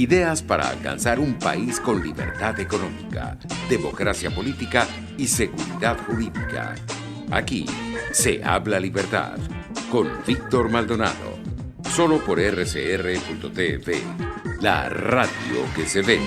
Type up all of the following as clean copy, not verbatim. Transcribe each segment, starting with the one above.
Ideas para alcanzar un país con libertad económica, democracia política y seguridad jurídica. Aquí se habla libertad con Víctor Maldonado. Solo por rcr.tv, la radio que se ve.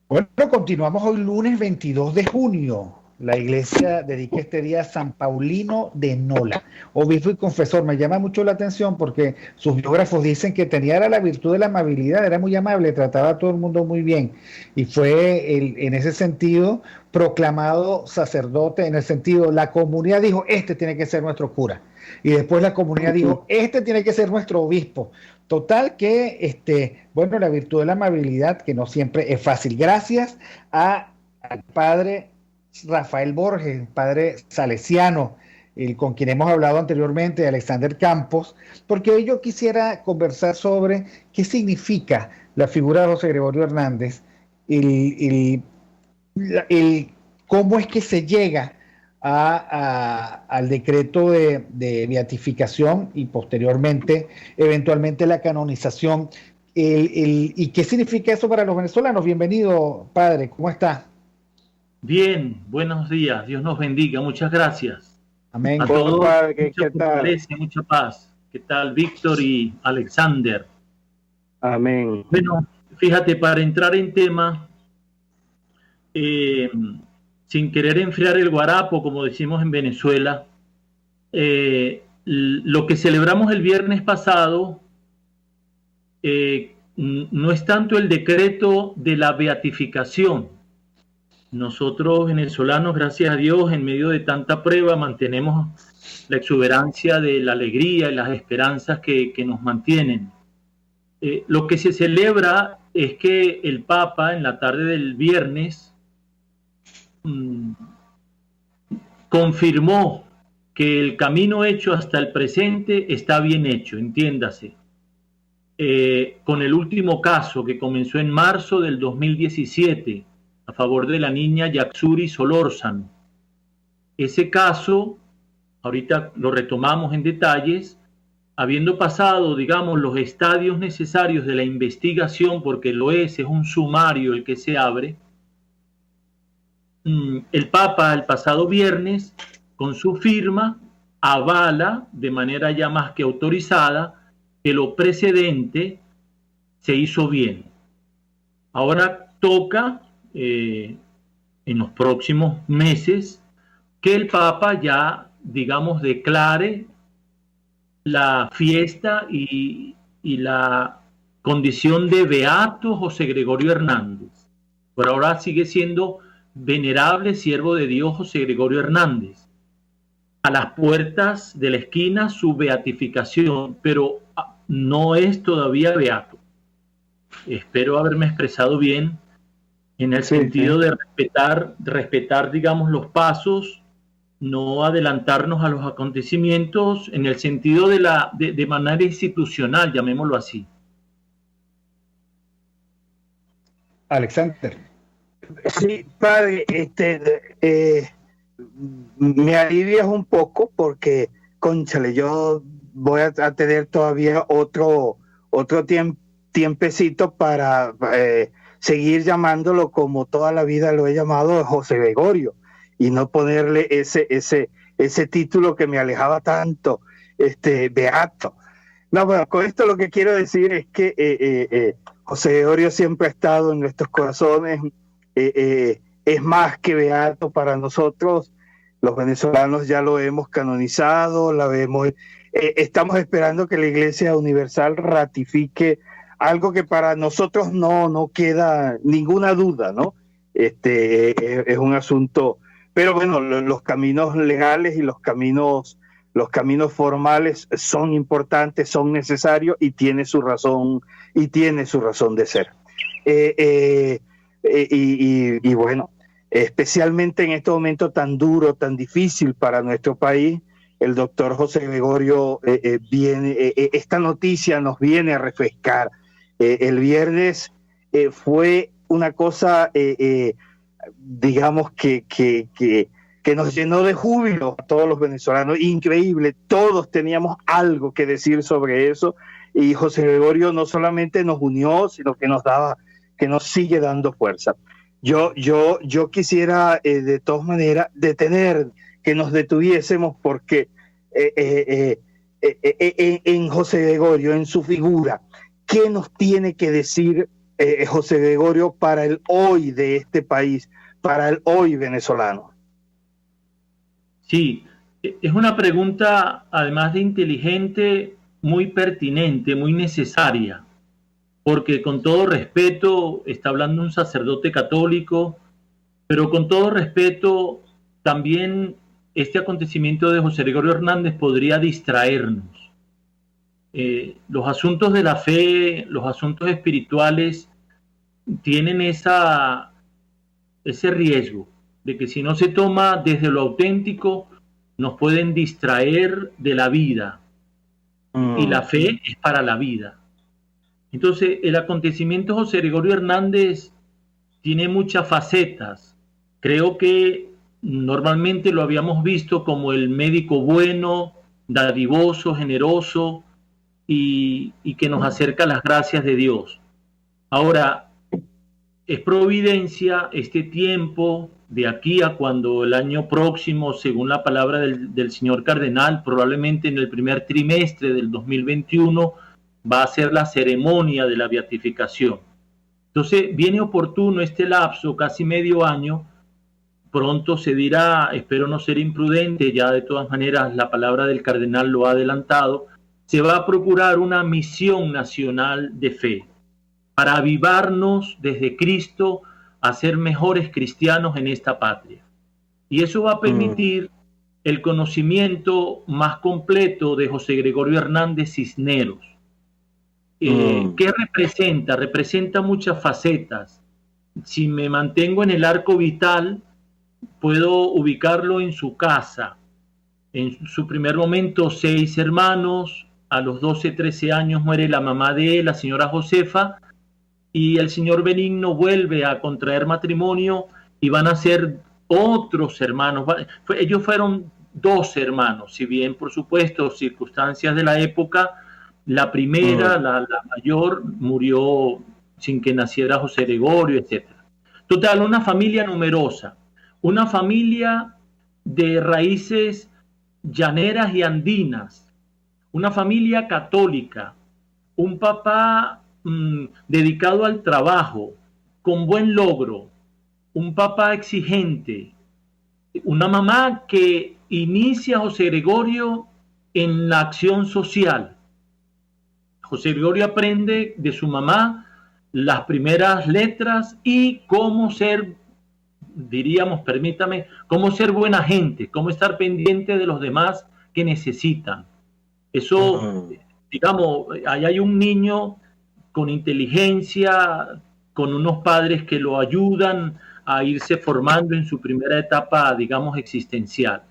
Bueno, continuamos hoy lunes 22 de junio. La iglesia dedica este día a San Paulino de Nola, obispo y confesor. Me llama mucho la atención porque sus biógrafos dicen que tenía la virtud de la amabilidad, era muy amable, trataba a todo el mundo muy bien. Y fue, en ese sentido, proclamado sacerdote, en el sentido, la comunidad dijo, este tiene que ser nuestro cura. Y después la comunidad dijo, este tiene que ser nuestro obispo. Total que, bueno, la virtud de la amabilidad, que no siempre es fácil. Gracias al padre Rafael Borges, padre salesiano, con quien hemos hablado anteriormente, Alexander Campos, porque hoy yo quisiera conversar sobre qué significa la figura de José Gregorio Hernández, cómo es que se llega al decreto de beatificación y posteriormente, eventualmente, la canonización. ¿Y qué significa eso para los venezolanos? Bienvenido, padre, ¿cómo está? Bien, buenos días, Dios nos bendiga, muchas gracias. Amén. A todos, padre, mucha fortaleza, mucha paz. ¿Qué tal, Víctor y Alexander? Amén. Bueno, fíjate, para entrar en tema, sin querer enfriar el guarapo, como decimos en Venezuela, lo que celebramos el viernes pasado no es tanto el decreto de la beatificación. Nosotros venezolanos, gracias a Dios, en medio de tanta prueba, mantenemos la exuberancia de la alegría y las esperanzas que nos mantienen. Lo que se celebra es que el Papa, en la tarde del viernes, confirmó que el camino hecho hasta el presente está bien hecho, entiéndase. Con el último caso que comenzó en marzo del 2017, a favor de la niña Yaxuri Solórzano. Ese caso, ahorita lo retomamos en detalles, habiendo pasado, digamos, los estadios necesarios de la investigación, porque lo es un sumario el que se abre, el Papa el pasado viernes, con su firma, avala de manera ya más que autorizada que lo precedente se hizo bien. Ahora toca en los próximos meses que el Papa ya, digamos, declare la fiesta y la condición de beato José Gregorio Hernández. Por ahora sigue siendo venerable siervo de Dios José Gregorio Hernández. A las puertas de la esquina su beatificación, pero no es todavía beato. Espero haberme expresado bien. En el sentido de respetar, digamos, los pasos, no adelantarnos a los acontecimientos, en el sentido de manera institucional, llamémoslo así. Alexander. Sí, padre, me alivias un poco porque, cónchale, yo voy a tener todavía otro tiempecito para seguir llamándolo como toda la vida lo he llamado, José Gregorio, y no ponerle ese título que me alejaba tanto, beato. No, bueno, con esto lo que quiero decir es que José Gregorio siempre ha estado en nuestros corazones, es más que beato para nosotros. Los venezolanos ya lo hemos canonizado, estamos esperando que la Iglesia Universal ratifique algo que para nosotros no queda ninguna duda, ¿no? Es un asunto, pero bueno, los caminos legales y los caminos formales son importantes, son necesarios y tiene su razón de ser. Y bueno, especialmente en este momento tan duro, tan difícil para nuestro país, el doctor José Gregorio esta noticia nos viene a refrescar. El viernes fue una cosa, digamos, que que nos llenó de júbilo a todos los venezolanos. Increíble, todos teníamos algo que decir sobre eso, y José Gregorio no solamente nos unió, sino que nos sigue dando fuerza. Yo quisiera de todas maneras que nos detuviésemos, porque en José Gregorio, en su figura, ¿qué nos tiene que decir José Gregorio para el hoy de este país, para el hoy venezolano? Sí, es una pregunta, además de inteligente, muy pertinente, muy necesaria, porque con todo respeto, está hablando un sacerdote católico, pero con todo respeto, también este acontecimiento de José Gregorio Hernández podría distraernos. Los asuntos de la fe, los asuntos espirituales, tienen ese riesgo de que si no se toma desde lo auténtico, nos pueden distraer de la vida. Y la fe es para la vida. Entonces, el acontecimiento José Gregorio Hernández tiene muchas facetas. Creo que normalmente lo habíamos visto como el médico bueno, dadivoso, generoso y que nos acerca a las gracias de Dios. Ahora, es providencia este tiempo de aquí a cuando el año próximo, según la palabra del señor cardenal, probablemente en el primer trimestre del 2021, va a ser la ceremonia de la beatificación. Entonces, viene oportuno este lapso, casi medio año. Pronto se dirá, espero no ser imprudente, ya de todas maneras la palabra del cardenal lo ha adelantado, se va a procurar una misión nacional de fe para avivarnos desde Cristo a ser mejores cristianos en esta patria. Y eso va a permitir el conocimiento más completo de José Gregorio Hernández Cisneros. ¿Qué representa? Representa muchas facetas. Si me mantengo en el arco vital, puedo ubicarlo en su casa. En su primer momento, 6 hermanos. A los 12, 13 años muere la mamá de él, la señora Josefa, y el señor Benigno vuelve a contraer matrimonio y van a ser otros hermanos. Ellos fueron 2 hermanos, si bien, por supuesto, circunstancias de la época, la primera, la mayor, murió sin que naciera José Gregorio, etc. Total, una familia numerosa, una familia de raíces llaneras y andinas, una familia católica, un papá dedicado al trabajo, con buen logro, un papá exigente, una mamá que inicia a José Gregorio en la acción social. José Gregorio aprende de su mamá las primeras letras y cómo ser, diríamos, permítame, cómo ser buena gente, cómo estar pendiente de los demás que necesitan. Eso, digamos, ahí hay un niño con inteligencia, con unos padres que lo ayudan a irse formando en su primera etapa, digamos, existencial.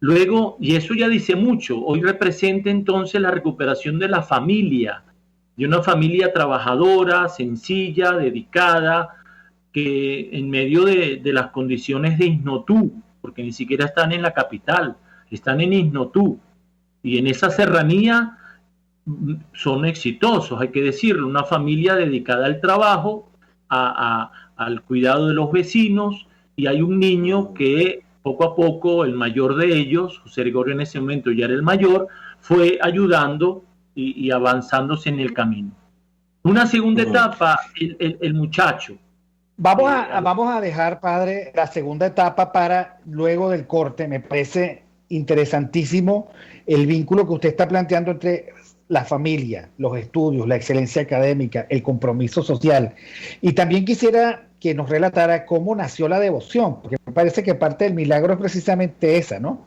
Luego, y eso ya dice mucho, hoy representa entonces la recuperación de la familia, de una familia trabajadora, sencilla, dedicada, que en medio de las condiciones de Isnotú, porque ni siquiera están en la capital, están en Isnotú, y en esa serranía son exitosos, hay que decirlo, una familia dedicada al trabajo, al cuidado de los vecinos, y hay un niño que poco a poco, el mayor de ellos, José Gregorio en ese momento ya era el mayor, fue ayudando y avanzándose en el camino. Una segunda etapa, el muchacho. Vamos a dejar, padre, la segunda etapa para luego del corte. Me parece interesantísimo el vínculo que usted está planteando entre la familia, los estudios, la excelencia académica, el compromiso social. Y también quisiera que nos relatara cómo nació la devoción, porque me parece que parte del milagro es precisamente esa, ¿no?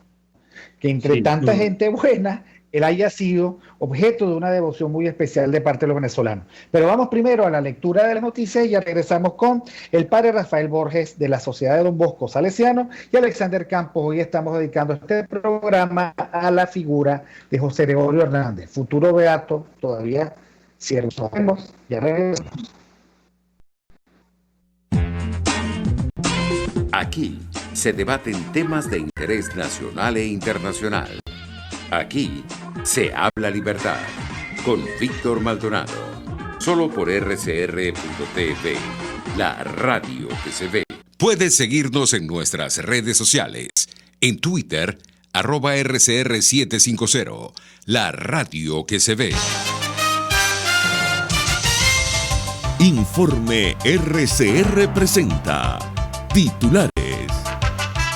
Que entre tanta gente buena, él haya sido objeto de una devoción muy especial de parte de los venezolanos. Pero vamos primero a la lectura de las noticias y ya regresamos con el padre Rafael Borges de la Sociedad de Don Bosco Salesiano y Alexander Campos. Hoy estamos dedicando este programa a la figura de José Gregorio Hernández, futuro beato, todavía cierto sabemos. Ya regresamos. Aquí se debaten temas de interés nacional e internacional. Aquí se habla libertad con Víctor Maldonado, solo por RCR.tv, la radio que se ve. Puedes seguirnos en nuestras redes sociales, en Twitter, @RCR750, la radio que se ve. Informe RCR presenta titulares.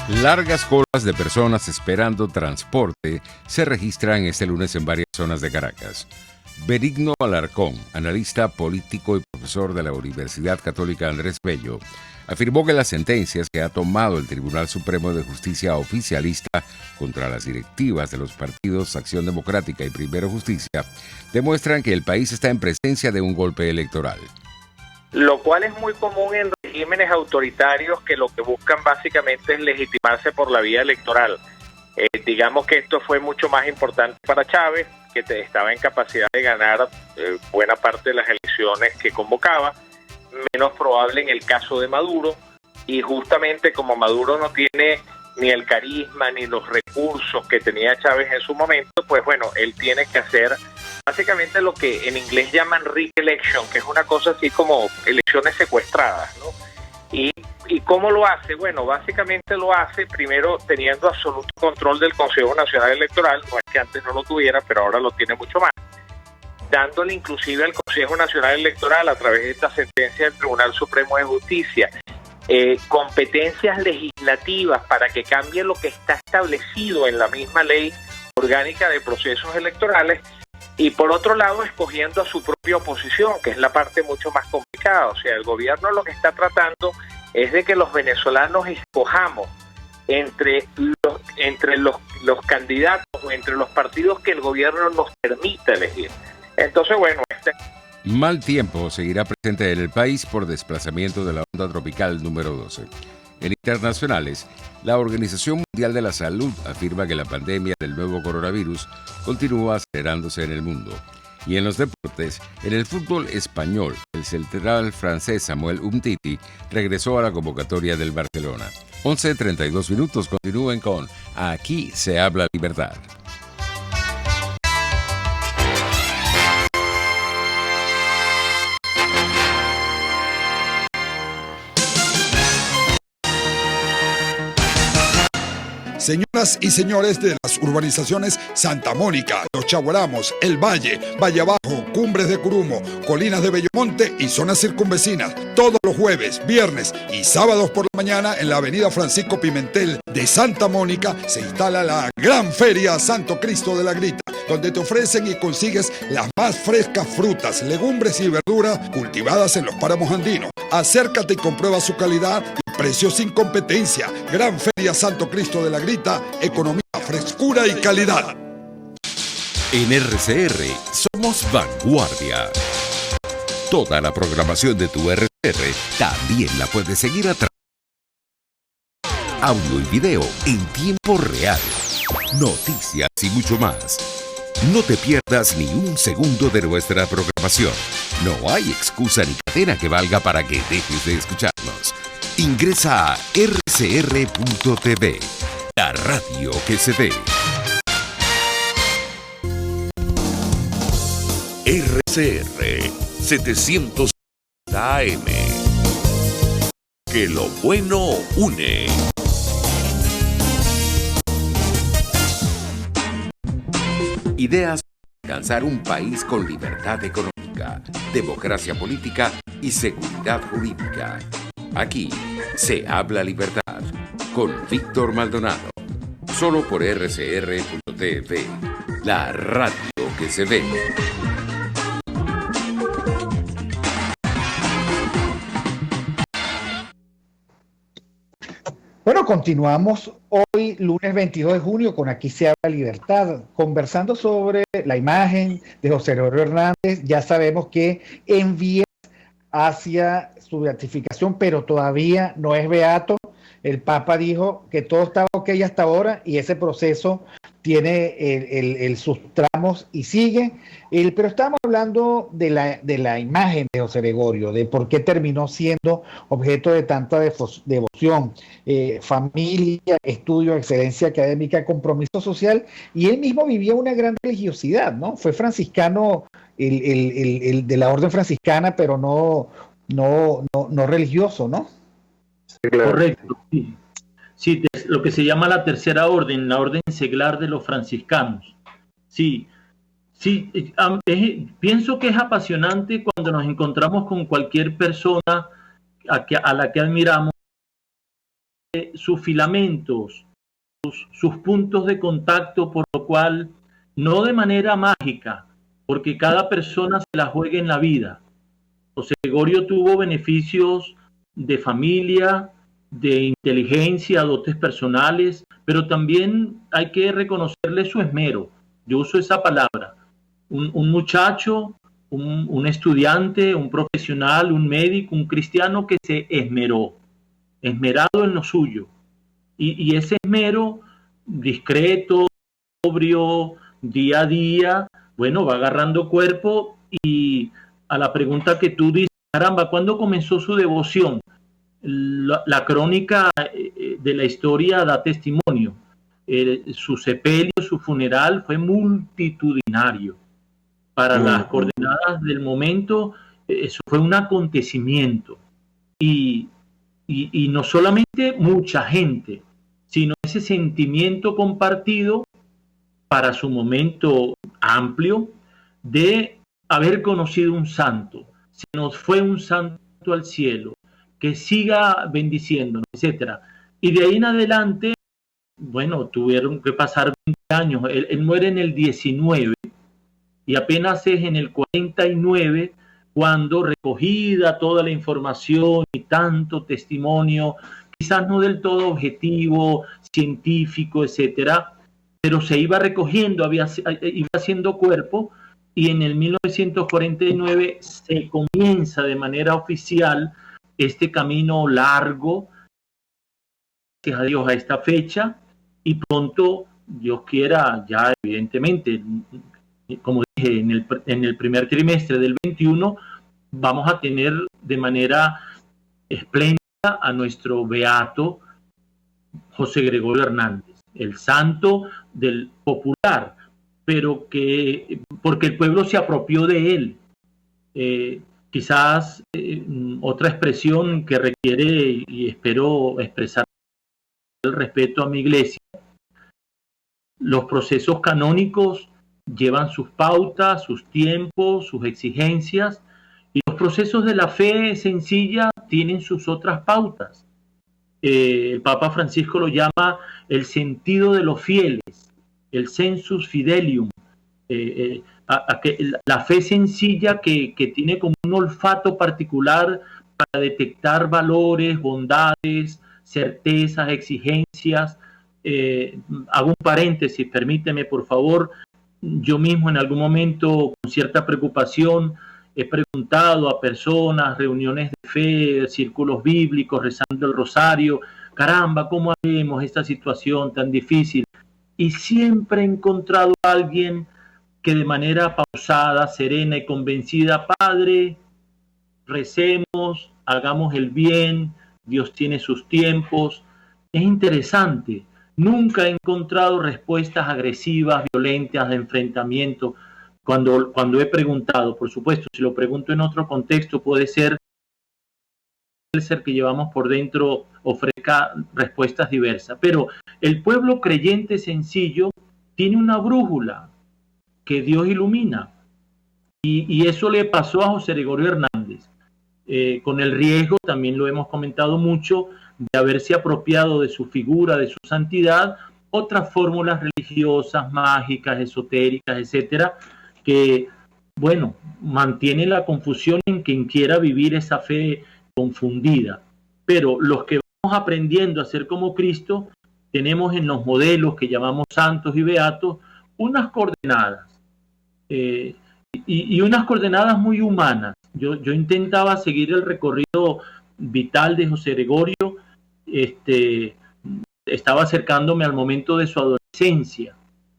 Largas colas de personas esperando transporte se registran este lunes en varias zonas de Caracas. Benigno Alarcón, analista político y profesor de la Universidad Católica Andrés Bello, afirmó que las sentencias que ha tomado el Tribunal Supremo de Justicia oficialista contra las directivas de los partidos Acción Democrática y Primero Justicia demuestran que el país está en presencia de un golpe electoral. Lo cual es muy común en regímenes autoritarios que lo que buscan básicamente es legitimarse por la vía electoral. Digamos que esto fue mucho más importante para Chávez, que estaba en capacidad de ganar buena parte de las elecciones que convocaba, menos probable en el caso de Maduro, y justamente como Maduro no tiene ni el carisma ni los recursos que tenía Chávez en su momento, pues bueno, él tiene que hacer básicamente lo que en inglés llaman re-election, que es una cosa así como elecciones secuestradas, ¿no? ¿Y cómo lo hace? Bueno, básicamente lo hace primero teniendo absoluto control del Consejo Nacional Electoral, no es que antes no lo tuviera, pero ahora lo tiene mucho más, dándole inclusive al Consejo Nacional Electoral, a través de esta sentencia del Tribunal Supremo de Justicia, competencias legislativas para que cambie lo que está establecido en la misma ley orgánica de procesos electorales, y por otro lado escogiendo a su propia oposición, que es la parte mucho más complicada. O sea, el gobierno lo que está tratando es de que los venezolanos escojamos entre los candidatos o entre los partidos que el gobierno nos permita elegir. Entonces, bueno, Mal tiempo seguirá presente en el país por desplazamiento de la onda tropical número 12. En internacionales, la Organización Mundial de la Salud afirma que la pandemia del nuevo coronavirus continúa acelerándose en el mundo. Y en los deportes, en el fútbol español, el central francés Samuel Umtiti regresó a la convocatoria del Barcelona. 11:32 minutos, continúen con Aquí se habla libertad. Señoras y señores de las urbanizaciones Santa Mónica, Los Chaguaramos, El Valle, Valle Abajo, Cumbres de Curumo, Colinas de Bellomonte y zonas circunvecinas, todos los jueves, viernes y sábados por la mañana en la avenida Francisco Pimentel de Santa Mónica se instala la Gran Feria Santo Cristo de la Grita, donde te ofrecen y consigues las más frescas frutas, legumbres y verduras cultivadas en los páramos andinos. Acércate y comprueba su calidad y precios sin competencia. Gran Feria Santo Cristo de la Grita, economía, frescura y calidad. En RCR somos vanguardia. Toda la programación de tu RCR también la puedes seguir a través de audio y video en tiempo real, noticias y mucho más. No te pierdas ni un segundo de nuestra programación. No hay excusa ni cadena que valga para que dejes de escucharnos. Ingresa a rcr.tv, la radio que se ve. RCR 700 AM. Que lo bueno une. Ideas para alcanzar un país con libertad económica, democracia política y seguridad jurídica. Aquí se habla libertad con Víctor Maldonado, solo por RCR.tv, la radio que se ve. Bueno, continuamos hoy, lunes 22 de junio, con Aquí se habla libertad, conversando sobre la imagen de José Gregorio Hernández. Ya sabemos que en vías hacia su beatificación, pero todavía no es beato. El Papa dijo que todo estaba ok hasta ahora y ese proceso tiene sus tramos y sigue. Pero estamos hablando de la imagen de José Gregorio, de por qué terminó siendo objeto de tanta devoción, familia, estudio, excelencia académica, compromiso social, y él mismo vivía una gran religiosidad, ¿no? Fue franciscano, el de la orden franciscana, pero no religioso, ¿no? Sí, claro. Correcto, sí. Sí, lo que se llama la tercera orden, la orden seglar de los franciscanos. Sí, sí, pienso que es apasionante cuando nos encontramos con cualquier persona a la que admiramos, sus filamentos, sus puntos de contacto, por lo cual, no de manera mágica, porque cada persona se la juega en la vida. José Gregorio tuvo beneficios de familia, de inteligencia, dotes personales, pero también hay que reconocerle su esmero. Yo uso esa palabra. Un muchacho, un estudiante, un profesional, un médico, un cristiano que se esmerado en lo suyo. Y ese esmero, discreto, sobrio, día a día, bueno, va agarrando cuerpo. Y a la pregunta que tú dices, caramba, ¿cuándo comenzó su devoción? La crónica de la historia da testimonio. Su sepelio, su funeral fue multitudinario. Para las coordenadas del momento, eso fue un acontecimiento. Y no solamente mucha gente, sino ese sentimiento compartido para su momento amplio de haber conocido un santo. Se nos fue un santo al cielo, que siga bendiciéndonos, etcétera. Y de ahí en adelante, bueno, tuvieron que pasar 20 años. Él muere en el 19 y apenas es en el 49 cuando, recogida toda la información y tanto testimonio, quizás no del todo objetivo, científico, etcétera, pero se iba recogiendo, iba haciendo cuerpo, y en el 1949 se comienza de manera oficial este camino largo, gracias a Dios, a esta fecha, y pronto, Dios quiera, ya evidentemente, como dije, en el primer trimestre del 21, vamos a tener de manera espléndida a nuestro beato José Gregorio Hernández, el santo del popular, pero que, porque el pueblo se apropió de él. Quizás otra expresión que requiere, y espero expresar el respeto a mi iglesia, los procesos canónicos llevan sus pautas, sus tiempos, sus exigencias, y los procesos de la fe sencilla tienen sus otras pautas. El Papa Francisco lo llama el sentido de los fieles, el sensus fidelium, la fe sencilla que tiene como un olfato particular para detectar valores, bondades, certezas, exigencias. Hago un paréntesis, permíteme por favor. Yo mismo en algún momento, con cierta preocupación, he preguntado a personas, reuniones de fe, círculos bíblicos, rezando el rosario, caramba, ¿cómo haremos esta situación tan difícil? Y siempre he encontrado a alguien que de manera pausada, serena y convencida, Padre, recemos, hagamos el bien, Dios tiene sus tiempos. Es interesante. Nunca he encontrado respuestas agresivas, violentas, de enfrentamiento. Cuando he preguntado, por supuesto, si lo pregunto en otro contexto, puede ser el ser que llevamos por dentro ofrezca respuestas diversas. Pero el pueblo creyente sencillo tiene una brújula que Dios ilumina. Y eso le pasó a José Gregorio Hernández, con el riesgo, también lo hemos comentado mucho, de haberse apropiado de su figura, de su santidad, otras fórmulas religiosas, mágicas, esotéricas, etcétera, que, bueno, mantienen la confusión en quien quiera vivir esa fe confundida. Pero los que vamos aprendiendo a ser como Cristo, tenemos en los modelos que llamamos santos y beatos unas coordenadas, y unas coordenadas muy humanas. Yo intentaba seguir el recorrido vital de José Gregorio. Estaba acercándome al momento de su adolescencia,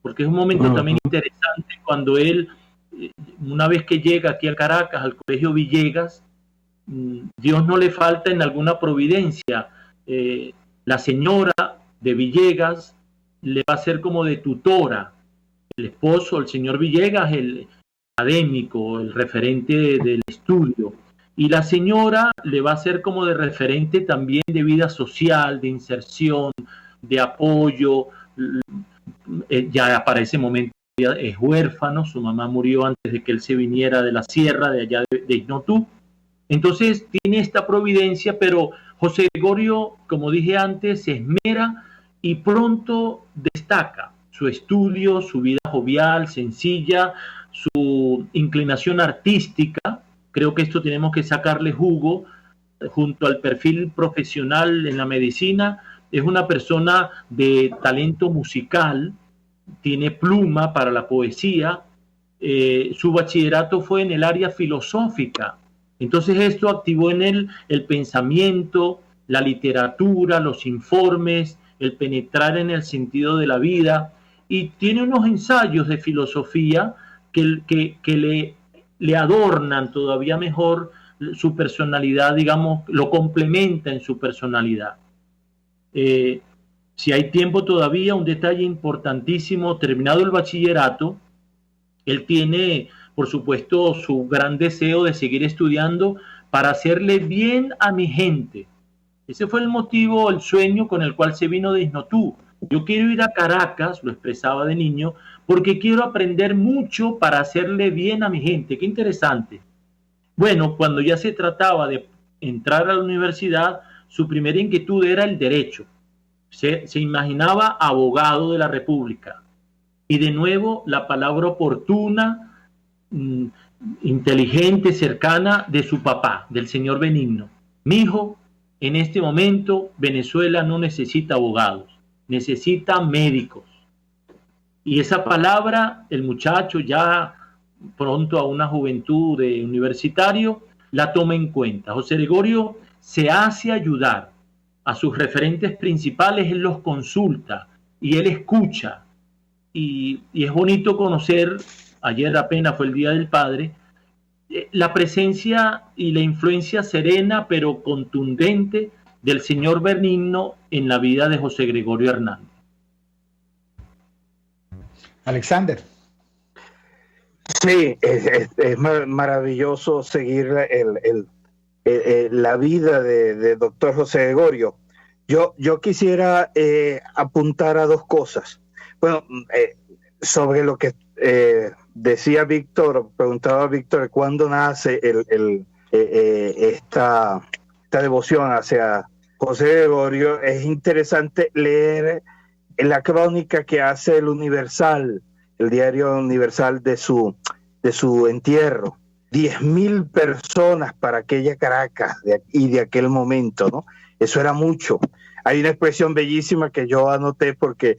porque es un momento también interesante cuando él, una vez que llega aquí a Caracas, al Colegio Villegas, Dios no le falta en alguna providencia. La señora de Villegas le va a ser como de tutora. El esposo, el señor Villegas, el académico, el referente del estudio. Y la señora le va a ser como de referente también de vida social, de inserción, de apoyo. Ya para ese momento es huérfano, su mamá murió antes de que él se viniera de la sierra, de allá de Ignotú. Entonces tiene esta providencia, pero José Gregorio, como dije antes, se esmera y pronto destaca su estudio, su vida jovial, sencilla, su inclinación artística. Creo que esto tenemos que sacarle jugo junto al perfil profesional en la medicina. Es una persona de talento musical, tiene pluma para la poesía. Su bachillerato fue en el área filosófica. Entonces esto activó en él el pensamiento, la literatura, los informes, el penetrar en el sentido de la vida, y tiene unos ensayos de filosofía que le adornan todavía mejor su personalidad, digamos, lo complementa en su personalidad. Si hay tiempo todavía, un detalle importantísimo: terminado el bachillerato, él tiene, por supuesto, su gran deseo de seguir estudiando para hacerle bien a mi gente. Ese fue el motivo, el sueño con el cual se vino de Ignotú. Yo quiero ir a Caracas, lo expresaba de niño, porque quiero aprender mucho para hacerle bien a mi gente. Qué interesante. Bueno, cuando ya se trataba de entrar a la universidad, su primera inquietud era el derecho. Se imaginaba abogado de la República. Y de nuevo la palabra oportuna, inteligente, cercana de su papá, del señor Benigno. Mi hijo, en este momento Venezuela no necesita abogados, necesita médicos. Y esa palabra, el muchacho ya pronto a una juventud de universitario, la toma en cuenta. José Gregorio se hace ayudar a sus referentes principales, él los consulta y él escucha. Y es bonito conocer, ayer apenas fue el Día del Padre, la presencia y la influencia serena pero contundente del señor Benigno en la vida de José Gregorio Hernández. Alexander. Sí, es maravilloso seguir la vida de doctor José Gregorio. Yo quisiera apuntar a dos cosas. Bueno, sobre lo que decía Víctor, preguntaba Víctor, ¿cuándo nace esta devoción hacia José Gregorio? Es interesante leer la crónica que hace el Universal, el diario Universal, de su entierro. 10.000 personas para aquella Caracas y de aquel momento, ¿no? Eso era mucho. Hay una expresión bellísima que yo anoté porque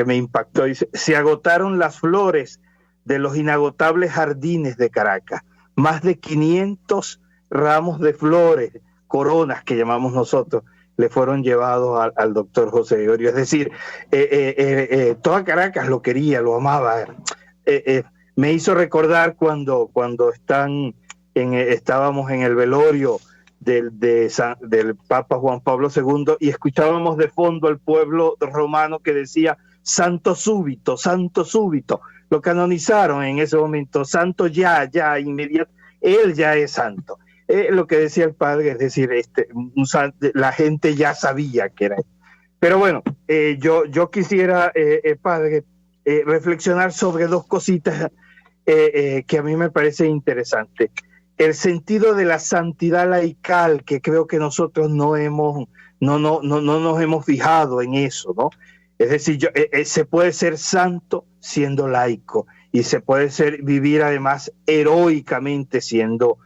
me impactó. Dice: se agotaron las flores de los inagotables jardines de Caracas. Más de 500 ramos de flores, coronas que llamamos nosotros, le fueron llevados al doctor José Gregorio. Es decir, toda Caracas lo quería, lo amaba. Me hizo recordar cuando estábamos en el velorio del Papa Juan Pablo II y escuchábamos de fondo al pueblo romano que decía: santo súbito, santo súbito. Lo canonizaron en ese momento, santo ya, inmediato. Él ya es santo. Lo que decía el padre, es decir, la gente ya sabía que era él. Pero bueno, yo quisiera, padre, reflexionar sobre dos cositas que a mí me parece interesante. El sentido de la santidad laical, que creo que nosotros no nos hemos fijado en eso, ¿no? Es decir, se puede ser santo siendo laico y se puede vivir además heroicamente siendo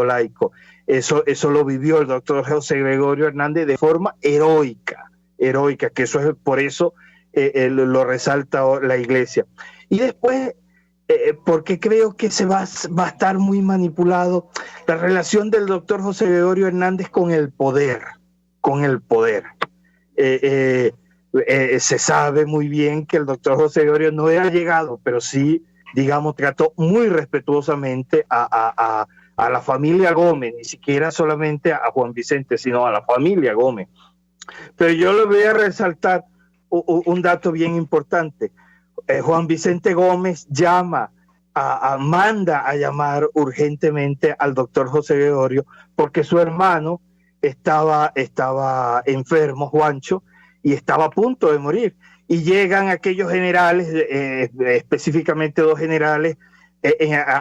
laico. Eso lo vivió el doctor José Gregorio Hernández de forma heroica, que eso es por eso lo resalta la Iglesia. Y después, porque creo que va a estar muy manipulado la relación del doctor José Gregorio Hernández con el poder. Se sabe muy bien que el doctor José Gregorio no era llegado, pero sí, digamos, trató muy respetuosamente a la familia Gómez, ni siquiera solamente a Juan Vicente, sino a la familia Gómez. Pero yo le voy a resaltar un dato bien importante. Juan Vicente Gómez manda a llamar urgentemente al doctor José Gregorio porque su hermano estaba enfermo, Juancho, y estaba a punto de morir. Y llegan aquellos generales, específicamente 2 generales,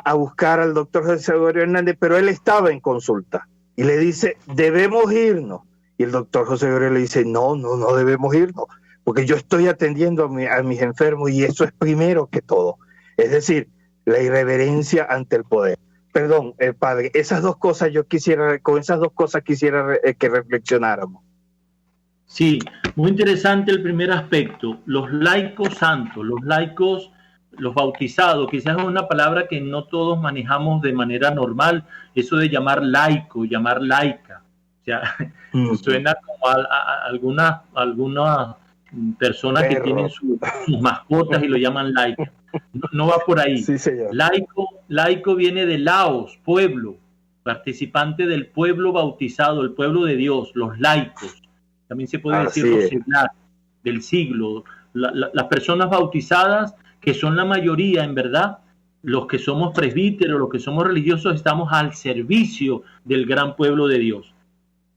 a buscar al doctor José Gregorio Hernández, pero él estaba en consulta. Y le dice, debemos irnos. Y el doctor José Gregorio le dice, no debemos irnos, porque yo estoy atendiendo a mis enfermos y eso es primero que todo. Es decir, la irreverencia ante el poder. Perdón, padre, con esas dos cosas quisiera que reflexionáramos. Sí, muy interesante el primer aspecto. Los laicos santos, los laicos, los bautizados, quizás es una palabra que no todos manejamos de manera normal, eso de llamar laico, llamar laica. O sea, suena como a algunas personas que tienen sus mascotas y lo llaman laica. No va por ahí. Sí, señor. Laico viene de laos, pueblo, participante del pueblo bautizado, el pueblo de Dios, los laicos. También se puede decir los seglares del siglo. Las personas bautizadas, que son la mayoría, en verdad, los que somos presbíteros, los que somos religiosos, estamos al servicio del gran pueblo de Dios.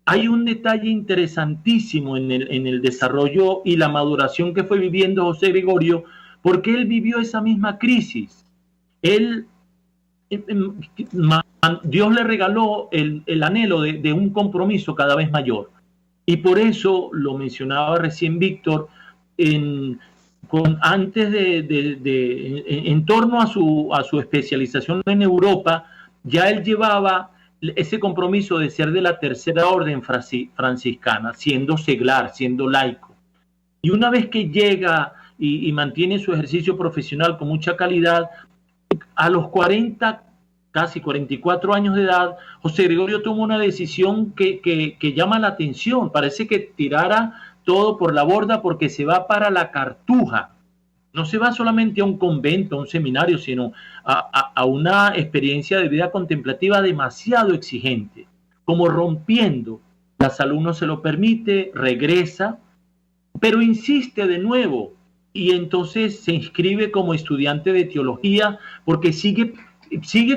Hay un detalle interesantísimo en el desarrollo y la maduración que fue viviendo José Gregorio, porque él vivió esa misma crisis. Dios le regaló el anhelo de un compromiso cada vez mayor. Y por eso, lo mencionaba recién Víctor, en torno a su especialización en Europa, ya él llevaba ese compromiso de ser de la tercera orden franciscana, siendo seglar, siendo laico. Y una vez que llega y mantiene su ejercicio profesional con mucha calidad, a los 40, casi 44 años de edad, José Gregorio toma una decisión que llama la atención. Parece que tirara todo por la borda porque se va para la Cartuja. No se va solamente a un convento, a un seminario, sino a una experiencia de vida contemplativa demasiado exigente, como rompiendo. La salud no se lo permite, regresa, pero insiste de nuevo y entonces se inscribe como estudiante de teología porque sigue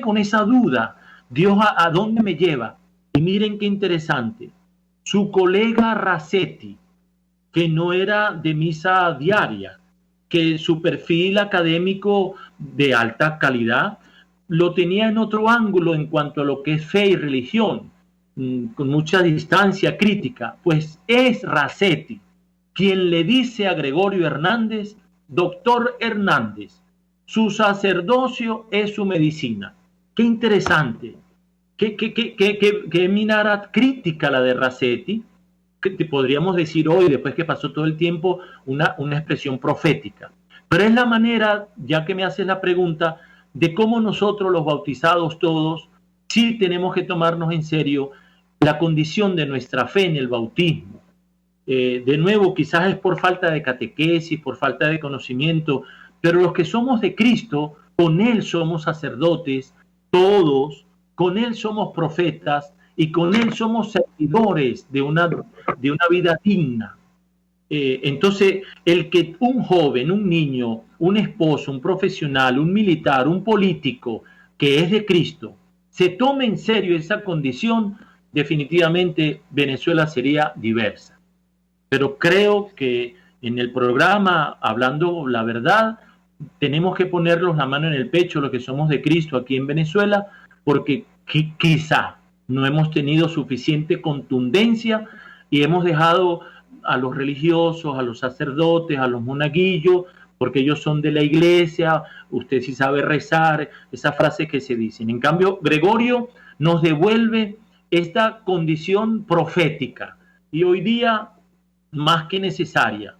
con esa duda. Dios, ¿a dónde me lleva? Y miren qué interesante. Su colega Rasetti, que no era de misa diaria, que su perfil académico de alta calidad lo tenía en otro ángulo en cuanto a lo que es fe y religión, con mucha distancia crítica, pues es Rasetti quien le dice a Gregorio Hernández, doctor Hernández, su sacerdocio es su medicina. Qué interesante, qué mirada crítica la de Rasetti, que podríamos decir hoy, después que pasó todo el tiempo, una expresión profética. Pero es la manera, ya que me haces la pregunta, de cómo nosotros los bautizados todos, sí tenemos que tomarnos en serio la condición de nuestra fe en el bautismo. De nuevo, quizás es por falta de catequesis, por falta de conocimiento, pero los que somos de Cristo, con Él somos sacerdotes, todos, con Él somos profetas y con Él somos servidores de una vida digna. Entonces, el que un joven, un niño, un esposo, un profesional, un militar, un político que es de Cristo, se tome en serio esa condición, definitivamente Venezuela sería diversa. Pero creo que en el programa, hablando la verdad, tenemos que ponernos la mano en el pecho los que somos de Cristo aquí en Venezuela, porque quizá no hemos tenido suficiente contundencia y hemos dejado a los religiosos, a los sacerdotes, a los monaguillos, porque ellos son de la iglesia, usted sí sabe rezar, esa frase que se dicen. En cambio, Gregorio nos devuelve esta condición profética y hoy día más que necesaria.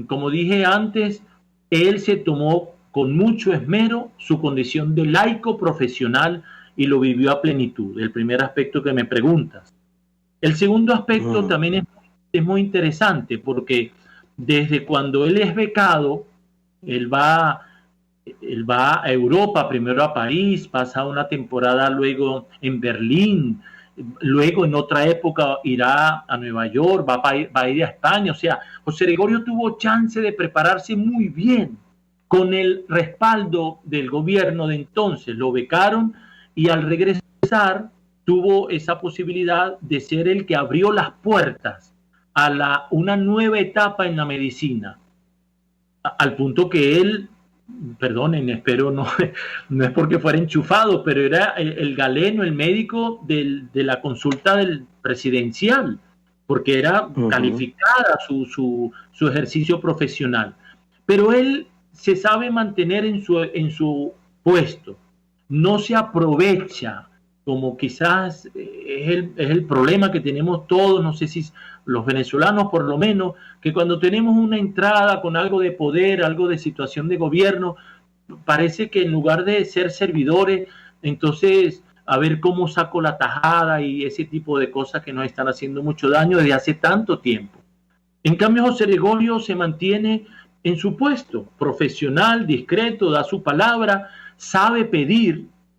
Como dije antes, él se tomó con mucho esmero su condición de laico profesional y lo vivió a plenitud, el primer aspecto que me preguntas. El segundo aspecto también es muy interesante porque desde cuando él es becado, él va a Europa, primero a París, pasa una temporada luego en Berlín, luego en otra época irá a Nueva York, va a ir a España. O sea, José Gregorio tuvo chance de prepararse muy bien con el respaldo del gobierno de entonces. Lo becaron y al regresar tuvo esa posibilidad de ser el que abrió las puertas a una nueva etapa en la medicina, al punto que él, perdonen, espero no es porque fuera enchufado, pero era el galeno, el médico de la consulta del presidencial, porque era calificada su ejercicio profesional. Pero él se sabe mantener en su puesto, no se aprovecha, como quizás es el problema que tenemos todos, no sé si los venezolanos por lo menos, que cuando tenemos una entrada con algo de poder, algo de situación de gobierno, parece que en lugar de ser servidores, entonces a ver cómo saco la tajada y ese tipo de cosas que nos están haciendo mucho daño desde hace tanto tiempo. En cambio, José Gregorio se mantiene en su puesto, profesional, discreto, da su palabra,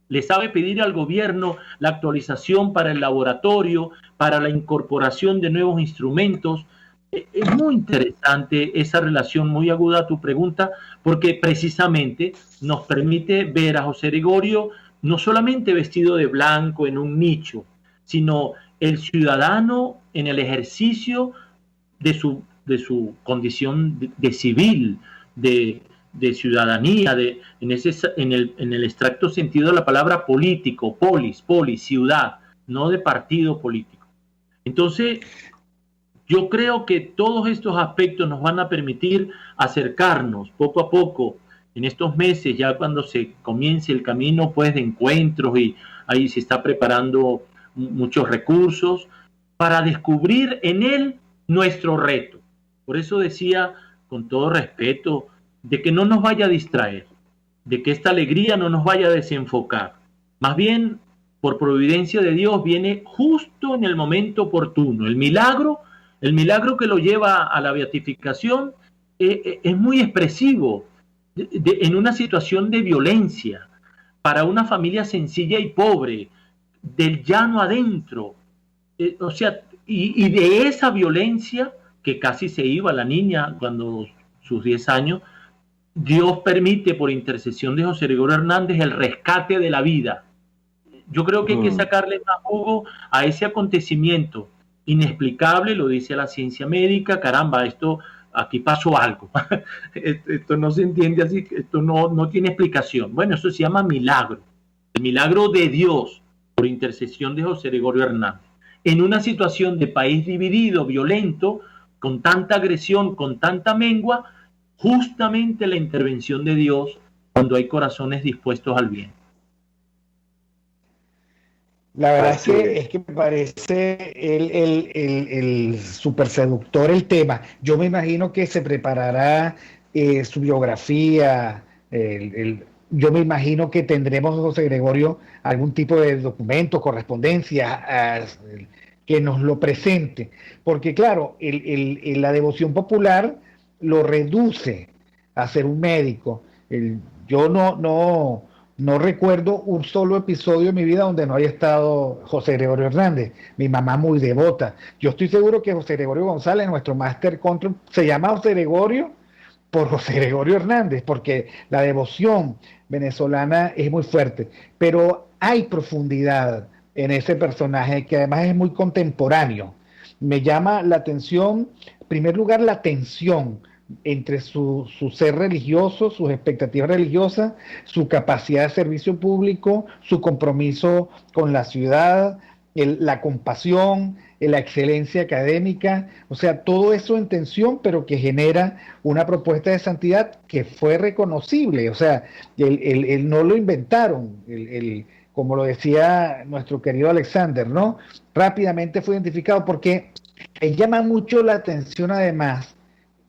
le sabe pedir al gobierno la actualización para el laboratorio, para la incorporación de nuevos instrumentos. Es muy interesante esa relación, muy aguda a tu pregunta, porque precisamente nos permite ver a José Gregorio no solamente vestido de blanco en un nicho, sino el ciudadano en el ejercicio de su condición de civil, de ciudadanía, en el extracto sentido de la palabra político, polis, ciudad, no de partido político. Entonces, yo creo que todos estos aspectos nos van a permitir acercarnos poco a poco en estos meses, ya cuando se comience el camino pues de encuentros, y ahí se está preparando muchos recursos para descubrir en él nuestro reto. Por eso decía, con todo respeto, de que no nos vaya a distraer, de que esta alegría no nos vaya a desenfocar. Más bien, por providencia de Dios, viene justo en el momento oportuno. El milagro que lo lleva a la beatificación es muy expresivo en una situación de violencia para una familia sencilla y pobre, del llano adentro. O sea, y de esa violencia que casi se iba la niña cuando sus 10 años, Dios permite por intercesión de José Gregorio Hernández el rescate de la vida. Yo creo que hay que sacarle más jugo a ese acontecimiento inexplicable, lo dice la ciencia médica. Caramba, aquí pasó algo. Esto no se entiende así, esto no tiene explicación. Bueno, eso se llama milagro. El milagro de Dios por intercesión de José Gregorio Hernández. En una situación de país dividido, violento, con tanta agresión, con tanta mengua, justamente la intervención de Dios cuando hay corazones dispuestos al bien. La verdad es que me parece el súper seductor el tema. Yo me imagino que se preparará su biografía, yo me imagino que tendremos, José Gregorio, algún tipo de documento, correspondencia, que nos lo presente. Porque claro, la devoción popular lo reduce a ser un médico. Yo no recuerdo un solo episodio en mi vida donde no haya estado José Gregorio Hernández. Mi mamá muy devota. Yo estoy seguro que José Gregorio González, nuestro Master Control, se llama José Gregorio por José Gregorio Hernández, porque la devoción venezolana es muy fuerte. Pero hay profundidad en ese personaje que además es muy contemporáneo. Me llama la atención, en primer lugar, la tensión entre su ser religioso, sus expectativas religiosas, su capacidad de servicio público, su compromiso con la ciudad, la compasión, la excelencia académica, o sea, todo eso en tensión, pero que genera una propuesta de santidad que fue reconocible. O sea, él no lo inventaron, como lo decía nuestro querido Alexander, ¿no? Rápidamente fue identificado, porque llama mucho la atención además,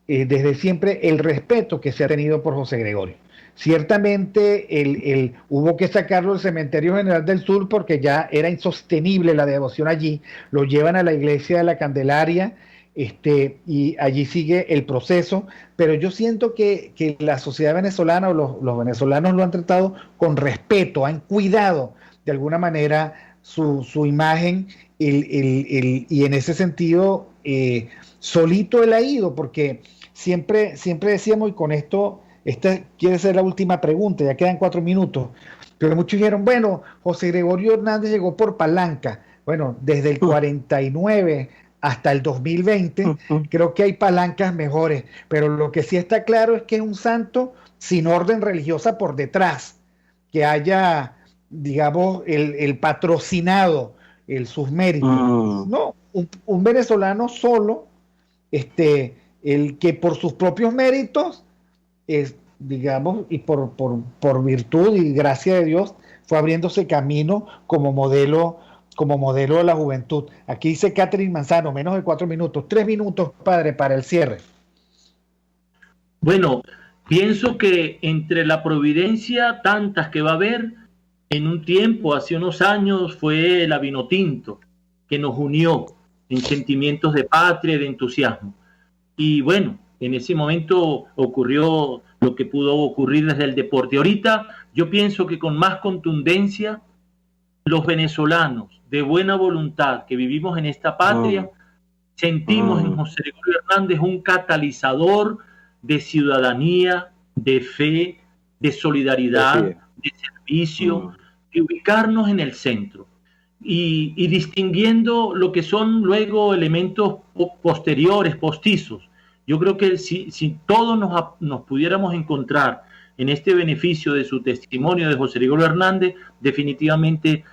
desde siempre, el respeto que se ha tenido por José Gregorio. Ciertamente hubo que sacarlo del Cementerio General del Sur porque ya era insostenible la devoción allí. Lo llevan a la iglesia de la Candelaria y allí sigue el proceso, pero yo siento que la sociedad venezolana o los venezolanos lo han tratado con respeto, han cuidado de alguna manera su imagen y en ese sentido solito él ha ido, porque siempre decíamos, y con esto, esta quiere ser la última pregunta, ya quedan 4 minutos, pero muchos dijeron, bueno, José Gregorio Hernández llegó por palanca. Bueno, desde el 49 hasta el 2020, creo que hay palancas mejores, pero lo que sí está claro es que es un santo sin orden religiosa por detrás, que haya, digamos, el patrocinado, sus méritos. No, un venezolano solo, el que por sus propios méritos, digamos, y por virtud y gracia de Dios, fue abriéndose camino como modelo de la juventud. Aquí dice Catherine Manzano, menos de 4 minutos. 3 minutos, padre, para el cierre. Bueno, pienso que entre la providencia, tantas que va a haber, en un tiempo, hace unos años, fue la Vinotinto, que nos unió en sentimientos de patria y de entusiasmo. Y bueno, en ese momento ocurrió lo que pudo ocurrir desde el deporte. Ahorita yo pienso que con más contundencia, los venezolanos de buena voluntad que vivimos en esta patria, sentimos en José Gregorio Hernández un catalizador de ciudadanía, de fe, de solidaridad, de servicio, de ubicarnos en el centro y distinguiendo lo que son luego elementos posteriores, postizos. Yo creo que si todos nos pudiéramos encontrar en este beneficio de su testimonio de José Gregorio Hernández, definitivamente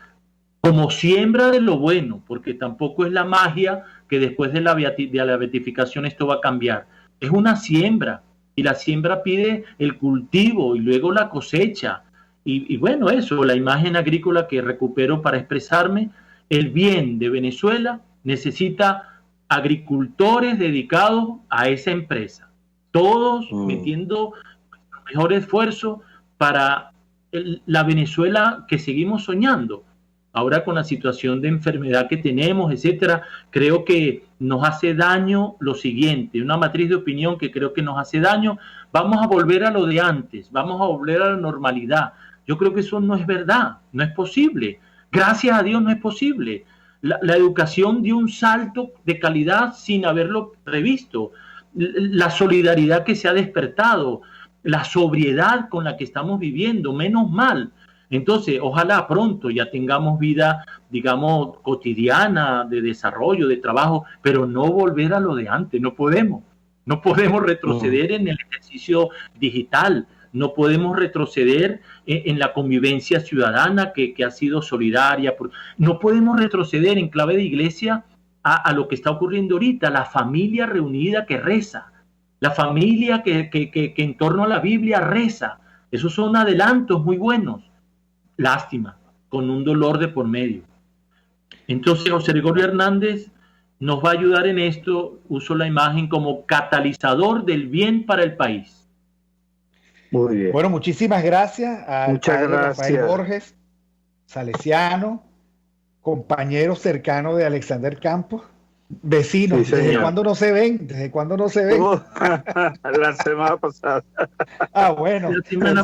como siembra de lo bueno, porque tampoco es la magia que después de la beatificación esto va a cambiar. Es una siembra, y la siembra pide el cultivo y luego la cosecha. Y bueno, eso, la imagen agrícola que recupero para expresarme, el bien de Venezuela necesita agricultores dedicados a esa empresa, todos metiendo nuestro mejor esfuerzo para la Venezuela que seguimos soñando. Ahora con la situación de enfermedad que tenemos, etcétera, creo que nos hace daño lo siguiente, una matriz de opinión que creo que nos hace daño. Vamos a volver a lo de antes, vamos a volver a la normalidad. Yo creo que eso no es verdad, no es posible. Gracias a Dios no es posible. La educación dio un salto de calidad sin haberlo previsto. La solidaridad que se ha despertado, la sobriedad con la que estamos viviendo, menos mal. Entonces, ojalá pronto ya tengamos vida, digamos, cotidiana, de desarrollo, de trabajo, pero no volver a lo de antes, no podemos. No podemos retroceder en el ejercicio digital, no podemos retroceder en la convivencia ciudadana que ha sido solidaria, no podemos retroceder en clave de iglesia a lo que está ocurriendo ahorita, la familia reunida que reza, la familia que en torno a la Biblia reza. Esos son adelantos muy buenos. Lástima, con un dolor de por medio. Entonces José Gregorio Hernández nos va a ayudar en esto. Uso la imagen como catalizador del bien para el país. Muy bien. Bueno, muchísimas gracias a Rafael Borges, salesiano, compañero cercano de Alexander Campos, vecino. Sí, ¿Desde cuándo no se ven? ¿Desde cuándo no se ven? La semana pasada. Ah, bueno,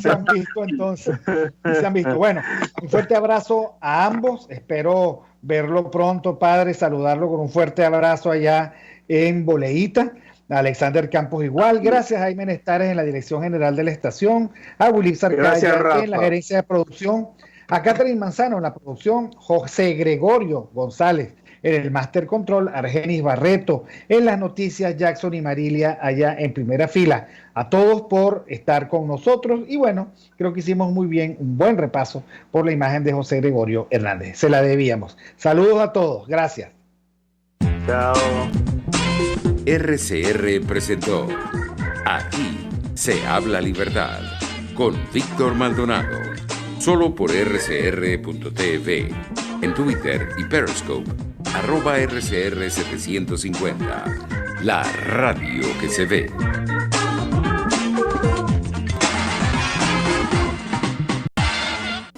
se han visto entonces. Se han visto. Bueno, un fuerte abrazo a ambos. Espero verlo pronto, padre, saludarlo con un fuerte abrazo allá en Boleíta. A Alexander Campos igual. Gracias a Jaime Nestares en la dirección general de la estación, a Willy Sarcaya en la gerencia de producción, a Catherine Manzano en la producción, José Gregorio González en el Master Control, Argenis Barreto en las noticias, Jackson y Marilia allá en primera fila. A todos por estar con nosotros y bueno, creo que hicimos muy bien, un buen repaso por la imagen de José Gregorio Hernández. Se la debíamos. Saludos a todos. Gracias. Chao. RCR presentó Aquí se habla libertad con Víctor Maldonado, solo por rcr.tv, en Twitter y Periscope, @RCR750, la radio que se ve.